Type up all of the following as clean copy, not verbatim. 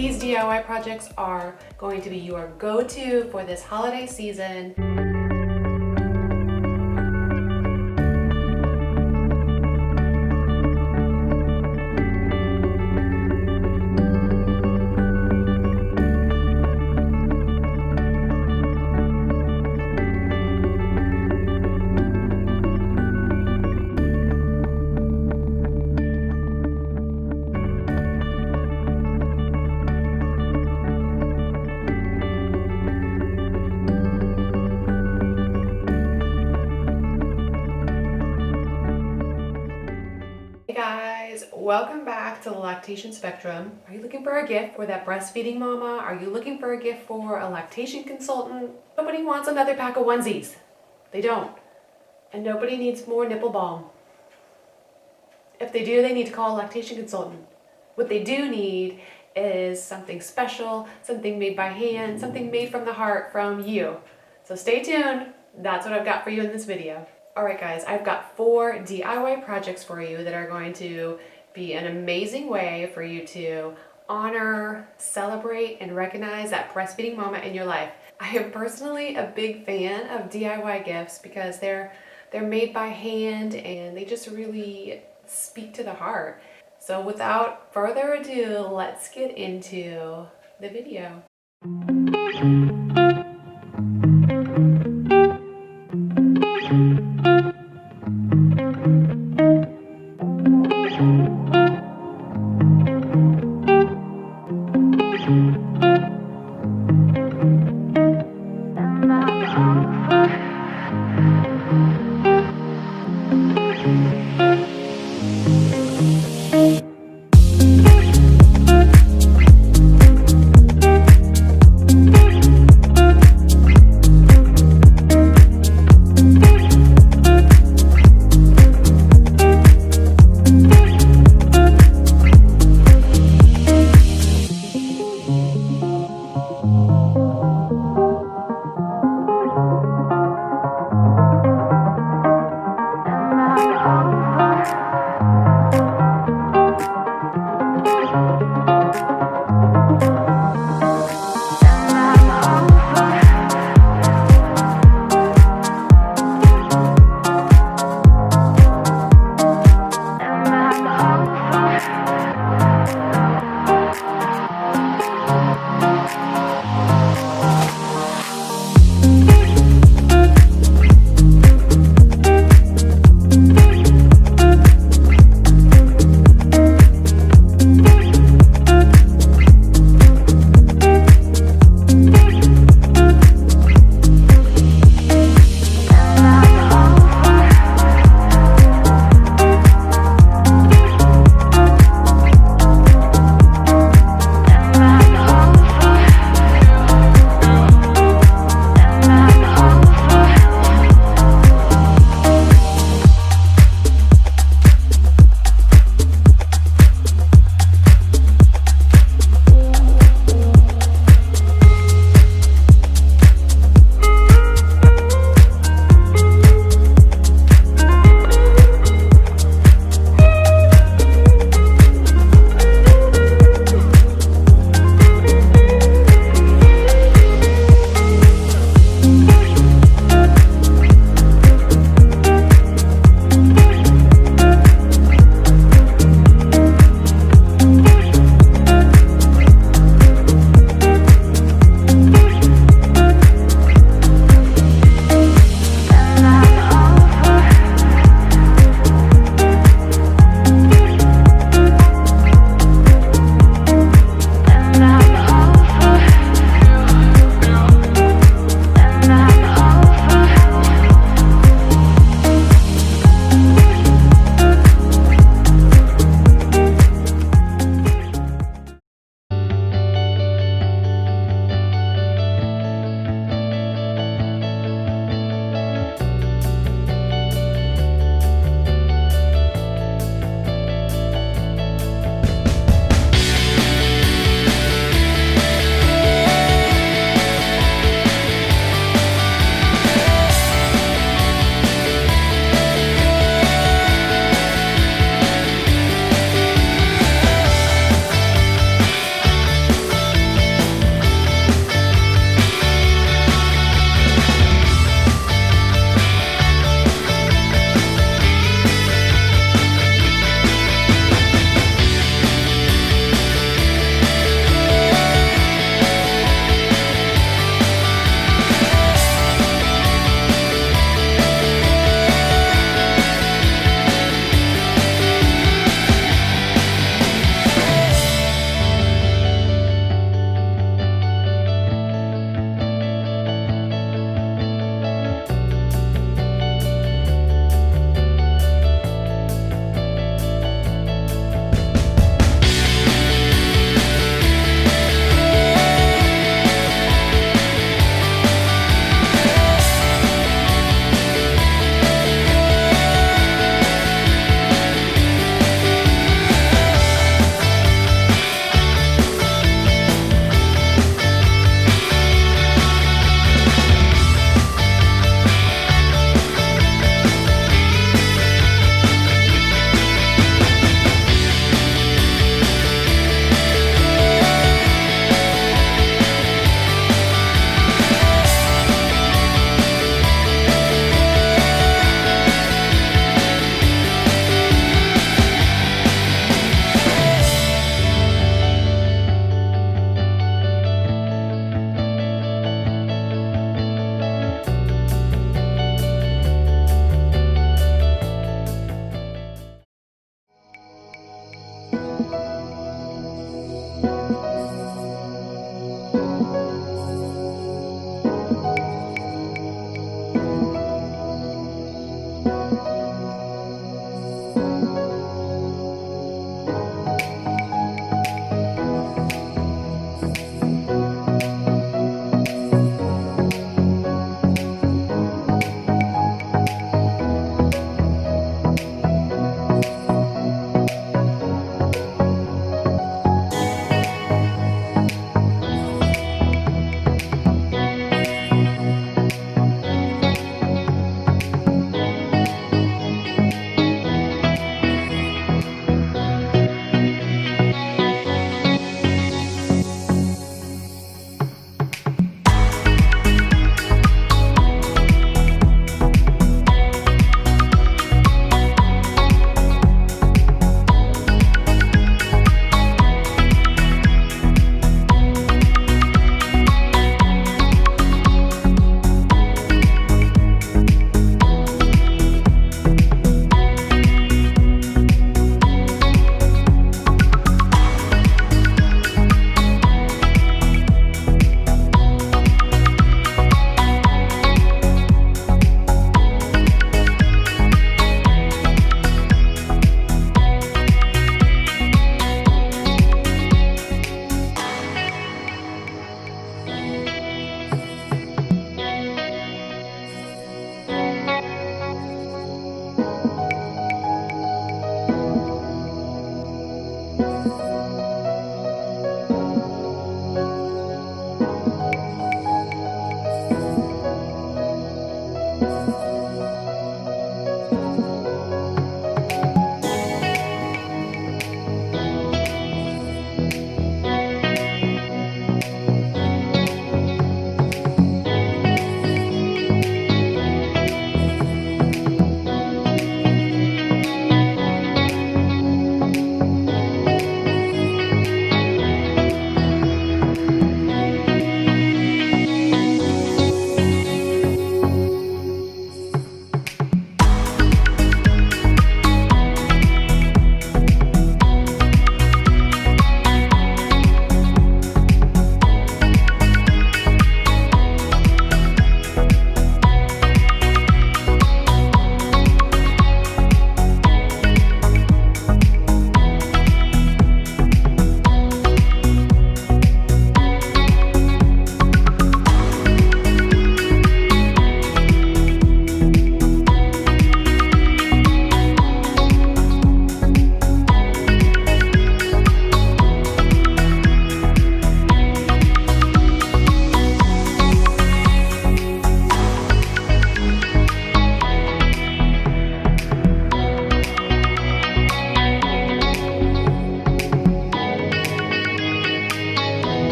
These DIY projects are going to be your go-to for this holiday season. Hey guys, welcome back to the lactation spectrum. Are you looking for a gift for that breastfeeding mama? Are you looking for a gift for a lactation consultant? Nobody wants another pack of onesies. They don't. And nobody needs more nipple balm. If they do, they need to call a lactation consultant. What they do need is something special, something made by hand, something made from the heart from you. So stay tuned. That's what I've got for you in this video. Alright guys, I've got 4 DIY projects for you that are going to be an amazing way for you to honor, celebrate, and recognize that breastfeeding moment in your life. I am personally a big fan of DIY gifts because they're made by hand and they just really speak to the heart. So without further ado, let's get into the video.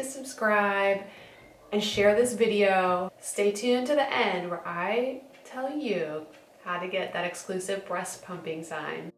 subscribe, and share this video. Stay tuned to the end where I tell you how to get that exclusive breast pumping sign.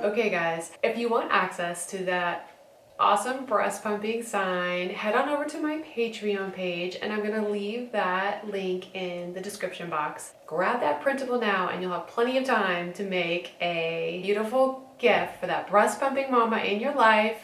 Okay guys, if you want access to that awesome breast pumping sign, head on over to my Patreon page and I'm gonna leave that link in the description box. Grab that printable now and you'll have plenty of time to make a beautiful gift for that breast pumping mama in your life.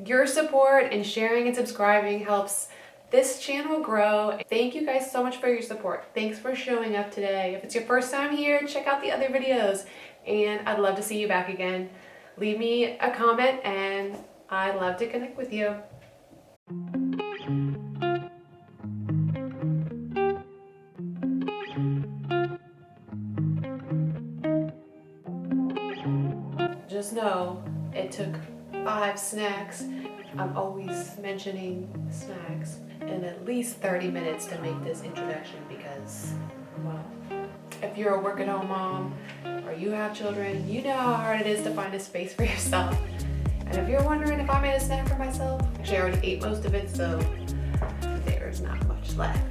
Your support and sharing and subscribing helps this channel grow. Thank you guys so much for your support. Thanks for showing up today. If it's your first time here, check out the other videos and I'd love to see you back again. Leave me a comment and I'd love to connect with you. Just know it took 5 snacks. I'm always mentioning snacks and at least 30 minutes to make this introduction because, well, if you're a work-at-home mom or you have children, you know how hard it is to find a space for yourself. And if you're wondering if I made a snack for myself, actually I already ate most of it, so there's not much left.